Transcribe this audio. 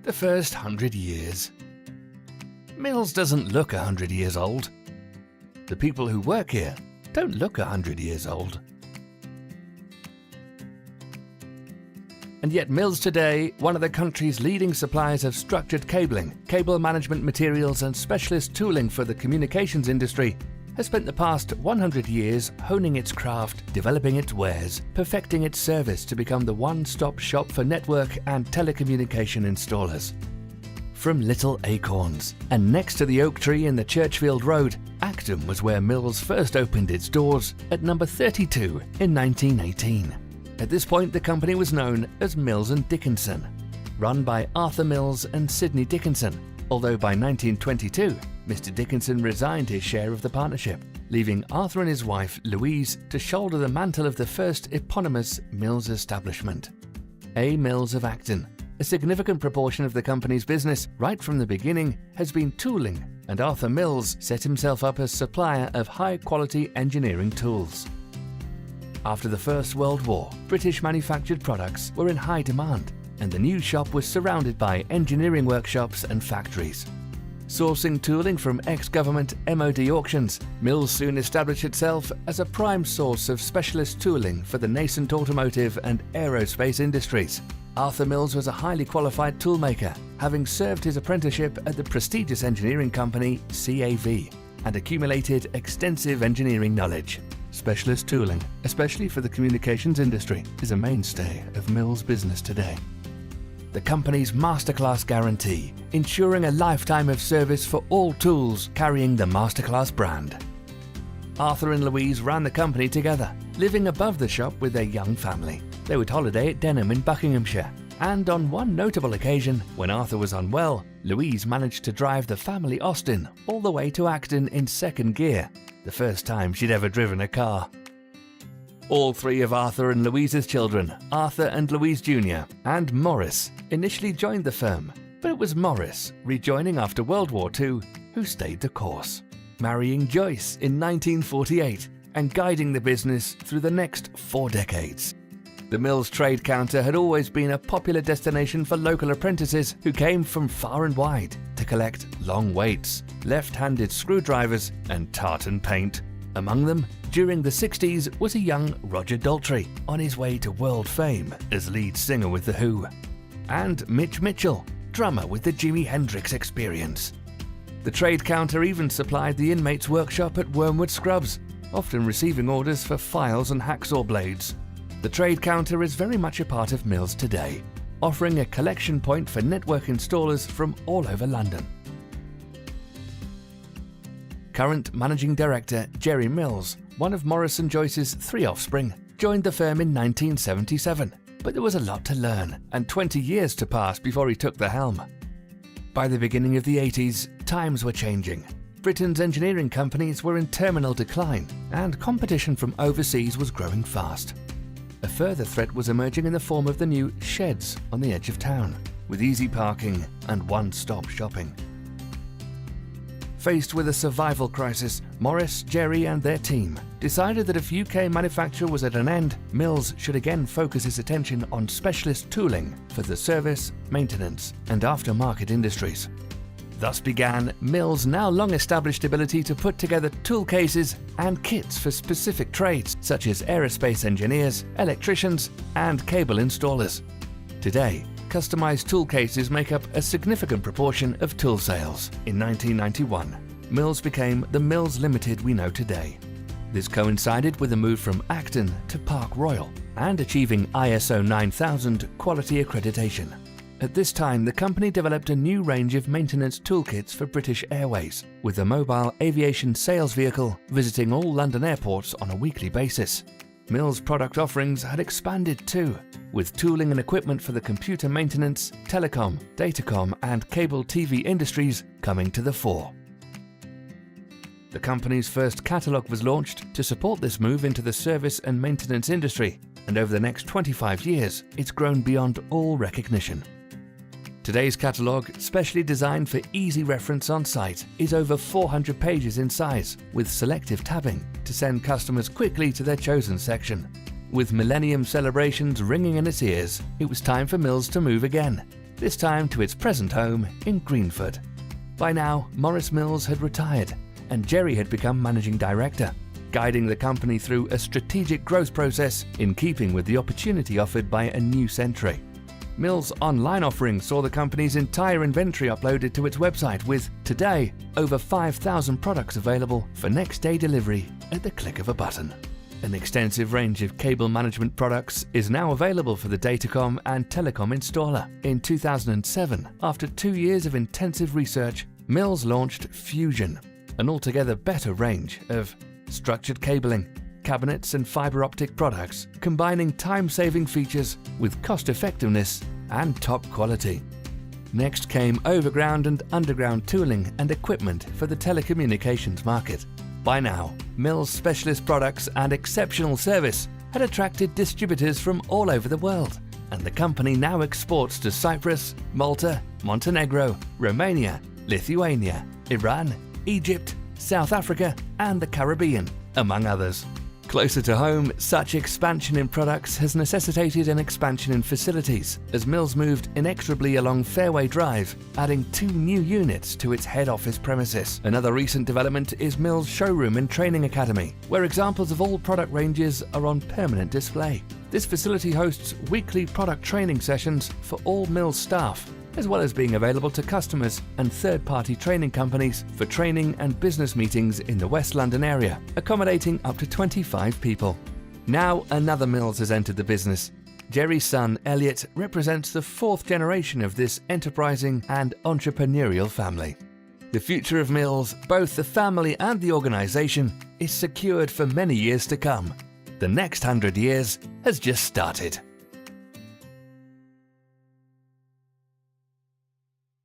The first 100 years. Mills doesn't look 100 years old. The people who work here don't look 100 years old. And yet Mills today, one of the country's leading suppliers of structured cabling, cable management materials and specialist tooling for the communications industry, has spent the past 100 years honing its craft, developing its wares, perfecting its service to become the one-stop shop for network and telecommunication installers. From little acorns and next to the oak tree in the Churchfield Road, Acton was where Mills first opened its doors at number 32 in 1918. At this point, the company was known as Mills & Dickinson, run by Arthur Mills and Sidney Dickinson, although by 1922, Mr. Dickinson resigned his share of the partnership, leaving Arthur and his wife, Louise, to shoulder the mantle of the first eponymous Mills establishment. A. Mills of Acton. A significant proportion of the company's business, right from the beginning, has been tooling, and Arthur Mills set himself up as supplier of high-quality engineering tools. After the First World War, British manufactured products were in high demand, and the new shop was surrounded by engineering workshops and factories. Sourcing tooling from ex-government MOD auctions, Mills soon established itself as a prime source of specialist tooling for the nascent automotive and aerospace industries. Arthur Mills was a highly qualified toolmaker, having served his apprenticeship at the prestigious engineering company CAV, and accumulated extensive engineering knowledge. Specialist tooling, especially for the communications industry, is a mainstay of Mills' business today. The company's Masterclass guarantee, ensuring a lifetime of service for all tools carrying the Masterclass brand. Arthur and Louise ran the company together, living above the shop with their young family. They would holiday at Denham in Buckinghamshire, and on one notable occasion, when Arthur was unwell, Louise managed to drive the family Austin all the way to Acton in second gear, the first time she'd ever driven a car. All three of Arthur and Louise's children, Arthur and Louise Jr. and Morris, initially joined the firm, but it was Morris, rejoining after World War II, who stayed the course, marrying Joyce in 1948 and guiding the business through the next 4 decades. The Mills trade counter had always been a popular destination for local apprentices who came from far and wide to collect long weights, left-handed screwdrivers and tartan paint. Among them, during the 60s, was a young Roger Daltrey, on his way to world fame as lead singer with The Who, and Mitch Mitchell, drummer with the Jimi Hendrix Experience. The trade counter even supplied the inmates' workshop at Wormwood Scrubs, often receiving orders for files and hacksaw blades. The trade counter is very much a part of Mills today, offering a collection point for network installers from all over London. Current Managing Director Jerry Mills, one of Morris and Joyce's 3 offspring, joined the firm in 1977, but there was a lot to learn and 20 years to pass before he took the helm. By the beginning of the 80s, times were changing. Britain's engineering companies were in terminal decline, and competition from overseas was growing fast. A further threat was emerging in the form of the new sheds on the edge of town, with easy parking and one-stop shopping. Faced with a survival crisis, Morris, Jerry and their team decided that if UK manufacture was at an end, Mills should again focus its attention on specialist tooling for the service, maintenance and aftermarket industries. Thus began Mills' now long-established ability to put together tool cases and kits for specific trades such as aerospace engineers, electricians and cable installers. Today, customized tool cases make up a significant proportion of tool sales. In 1991, Mills became the Mills Limited we know today. This coincided with a move from Acton to Park Royal and achieving ISO 9000 quality accreditation. At this time, the company developed a new range of maintenance toolkits for British Airways, with a mobile aviation sales vehicle visiting all London airports on a weekly basis. Mills' product offerings had expanded too, with tooling and equipment for the computer maintenance, telecom, datacom and cable TV industries coming to the fore. The company's first catalogue was launched to support this move into the service and maintenance industry, and over the next 25 years, it's grown beyond all recognition. Today's catalogue, specially designed for easy reference on site, is over 400 pages in size, with selective tabbing to send customers quickly to their chosen section. With Millennium celebrations ringing in its ears, it was time for Mills to move again, this time to its present home in Greenford. By now, Maurice Mills had retired, and Jerry had become managing director, guiding the company through a strategic growth process in keeping with the opportunity offered by a new century. Mills' online offering saw the company's entire inventory uploaded to its website with, today, over 5,000 products available for next-day delivery at the click of a button. An extensive range of cable management products is now available for the Datacom and Telecom installer. In 2007, after 2 years of intensive research, Mills launched Fusion, an altogether better range of structured cabling, cabinets and fiber optic products, combining time-saving features with cost-effectiveness and top quality. Next came overground and underground tooling and equipment for the telecommunications market. By now, Mills' specialist products and exceptional service had attracted distributors from all over the world, and the company now exports to Cyprus, Malta, Montenegro, Romania, Lithuania, Iran, Egypt, South Africa, and the Caribbean, among others. Closer to home, such expansion in products has necessitated an expansion in facilities, as Mills moved inexorably along Fairway Drive, adding 2 new units to its head office premises. Another recent development is Mills' showroom and training academy, where examples of all product ranges are on permanent display. This facility hosts weekly product training sessions for all Mills staff, as well as being available to customers and third-party training companies for training and business meetings in the West London area, accommodating up to 25 people. Now another Mills has entered the business. Jerry's son, Elliot, represents the 4th generation of this enterprising and entrepreneurial family. The future of Mills, both the family and the organisation, is secured for many years to come. The next 100 years has just started.